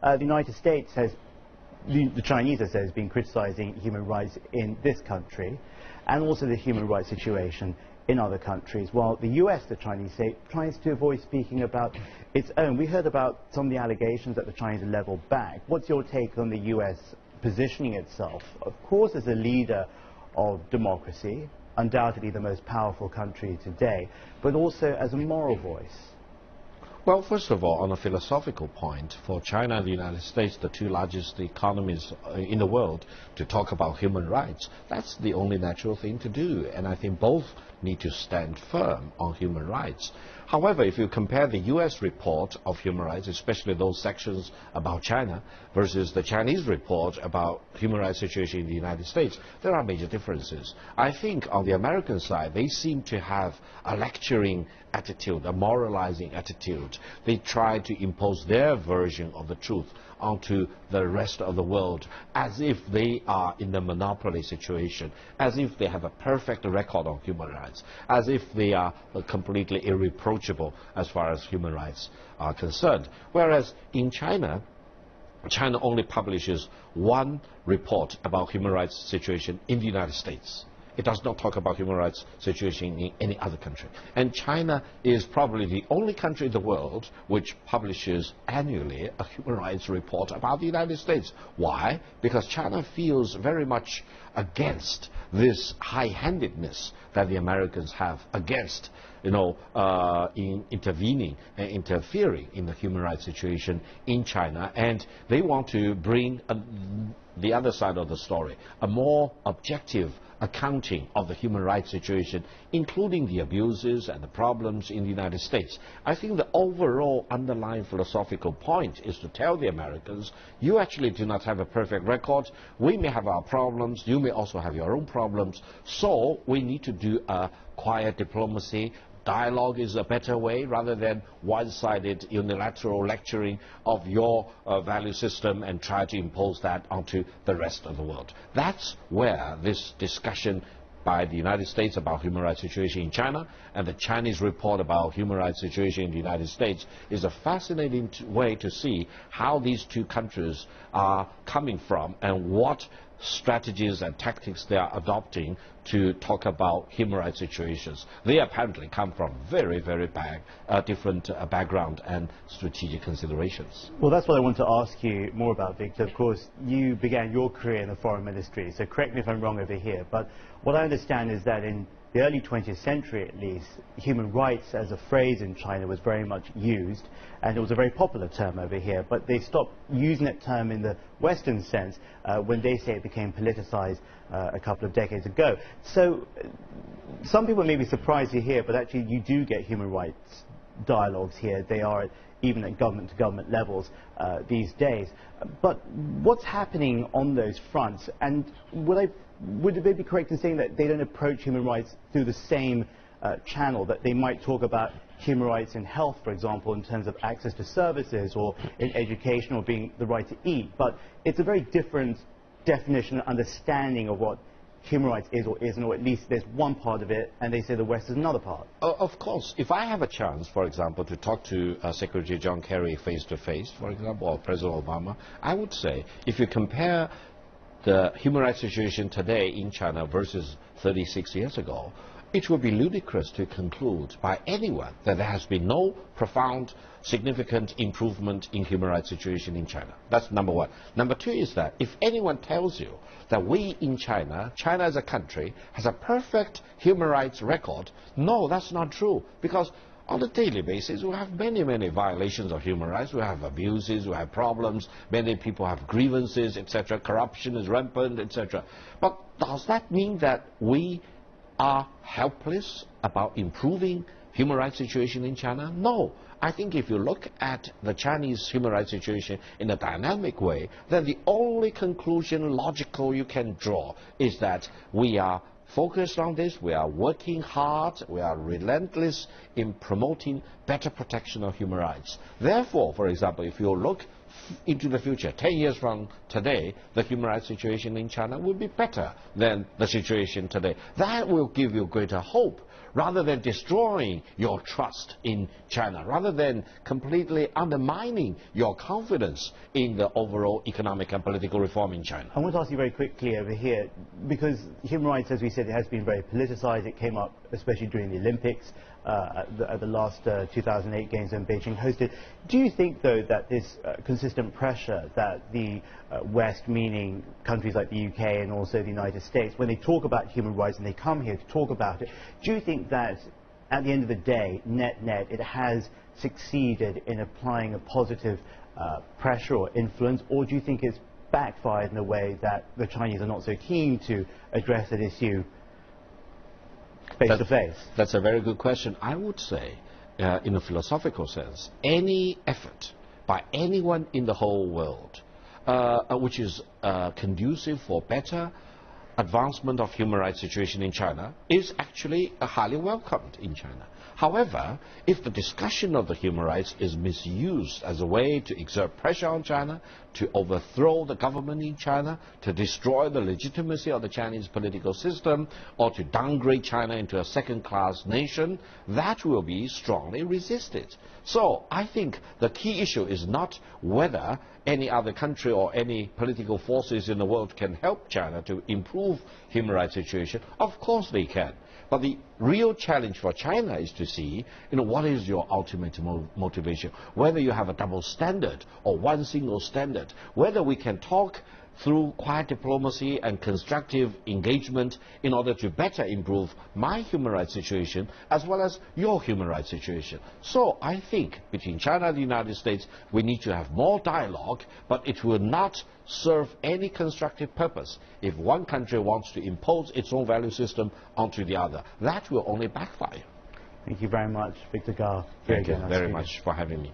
the United States has, the Chinese, I say, has been criticizing human rights in this country and also the human rights situation in other countries, while the US, the Chinese say, tries to avoid speaking about its own. We heard about some of the allegations that the Chinese level back. What's your take on the US positioning itself, of course, as a leader of democracy, undoubtedly the most powerful country today, but also as a moral voice? Well, first of all, on a philosophical point, for China and the United States, the two largest economies in the world, to talk about human rights, that's the only natural thing to do. And I think both need to stand firm on human rights. However, if you compare the U.S. report of human rights, especially those sections about China, versus the Chinese report about human rights situation in the United States, there are major differences. I think on the American side, they seem to have a lecturing attitude, a moralizing attitude. They try to impose their version of the truth onto the rest of the world, as if they are in the monopoly situation, as if they have a perfect record on human rights, as if they are completely irreproachable as far as human rights are concerned. Whereas in China, China only publishes one report about human rights situation in the United States. It does not talk about human rights situation in any other country. And China is probably the only country in the world which publishes annually a human rights report about the United States. Why? Because China feels very much against this high-handedness that the Americans have against, in intervening and interfering in the human rights situation in China. And they want to bring the other side of the story, a more objective accounting of the human rights situation, including the abuses and the problems in the United States. I think the overall underlying philosophical point is to tell the Americans, you actually do not have a perfect record. We may have our problems. You may also have your own problems. So we need to do a quiet diplomacy. Dialogue is a better way rather than one-sided unilateral lecturing of your value system and try to impose that onto the rest of the world. That's where this discussion by the United States about human rights situation in China and the Chinese report about human rights situation in the United States is a fascinating way to see how these two countries are coming from and what strategies and tactics they are adopting to talk about human rights situations. They apparently come from very, very different background and strategic considerations. Well, that's what I want to ask you more about, Victor. Of course, you began your career in the foreign ministry, so correct me if I'm wrong over here, but what I understand is that in the early 20th century, at least, human rights as a phrase in China was very much used, and it was a very popular term over here, but they stopped using that term in the Western sense when they say it became politicized a couple of decades ago. So some people may be surprised to hear, but actually you do get human rights dialogues here. They are even at government-to-government levels these days. But what's happening on those fronts? And would it be correct in saying that they don't approach human rights through the same channel, that they might talk about human rights in health, for example, in terms of access to services, or in education, or being the right to eat, but it's a very different definition and understanding of what human rights is or isn't, or at least there's one part of it, and they say the West is another part. Of course. If I have a chance, for example, to talk to Secretary John Kerry face-to-face, for example, or President Obama, I would say, if you compare the human rights situation today in China versus 36 years ago, it would be ludicrous to conclude by anyone that there has been no profound, significant improvement in human rights situation in China. That's number one. Number two is that if anyone tells you that we in China as a country, has a perfect human rights record, no, that's not true. Because on a daily basis, we have many, many violations of human rights. We have abuses, we have problems, many people have grievances, etc. Corruption is rampant, etc. But does that mean that we are helpless about improving human rights situation in China? No. I think if you look at the Chinese human rights situation in a dynamic way, then the only conclusion logical you can draw is that we are focused on this, we are working hard, we are relentless in promoting better protection of human rights. Therefore, for example, if you look into the future, 10 years from today, the human rights situation in China will be better than the situation today. That will give you greater hope, rather than destroying your trust in China, rather than completely undermining your confidence in the overall economic and political reform in China. I want to ask you very quickly over here, because human rights, as we said, it has been very politicized. It came up especially during the Olympics, at the last 2008 Games when Beijing hosted. Do you think, though, that this consistent pressure that the West, meaning countries like the UK and also the United States, when they talk about human rights and they come here to talk about it, do you think that at the end of the day, net-net, it has succeeded in applying a positive pressure or influence, or do you think it's backfired in a way that the Chinese are not so keen to address that issue face to face? That's a very good question. I would say, in a philosophical sense, any effort by anyone in the whole world which is conducive for better advancement of human rights situation in China is actually highly welcomed in China. However, if the discussion of the human rights is misused as a way to exert pressure on China, to overthrow the government in China, to destroy the legitimacy of the Chinese political system, or to downgrade China into a second-class nation, that will be strongly resisted. So I think the key issue is not whether any other country or any political forces in the world can help China to improve human rights situation. Of course they can. But the real challenge for China is to see, what is your ultimate motivation? Whether you have a double standard or one single standard. Whether we can talk through quiet diplomacy and constructive engagement in order to better improve my human rights situation as well as your human rights situation. So I think between China and the United States we need to have more dialogue, but it will not serve any constructive purpose if one country wants to impose its own value system onto the other. That will only backfire. Thank you very much, Victor Gao. Thank you very much for having me.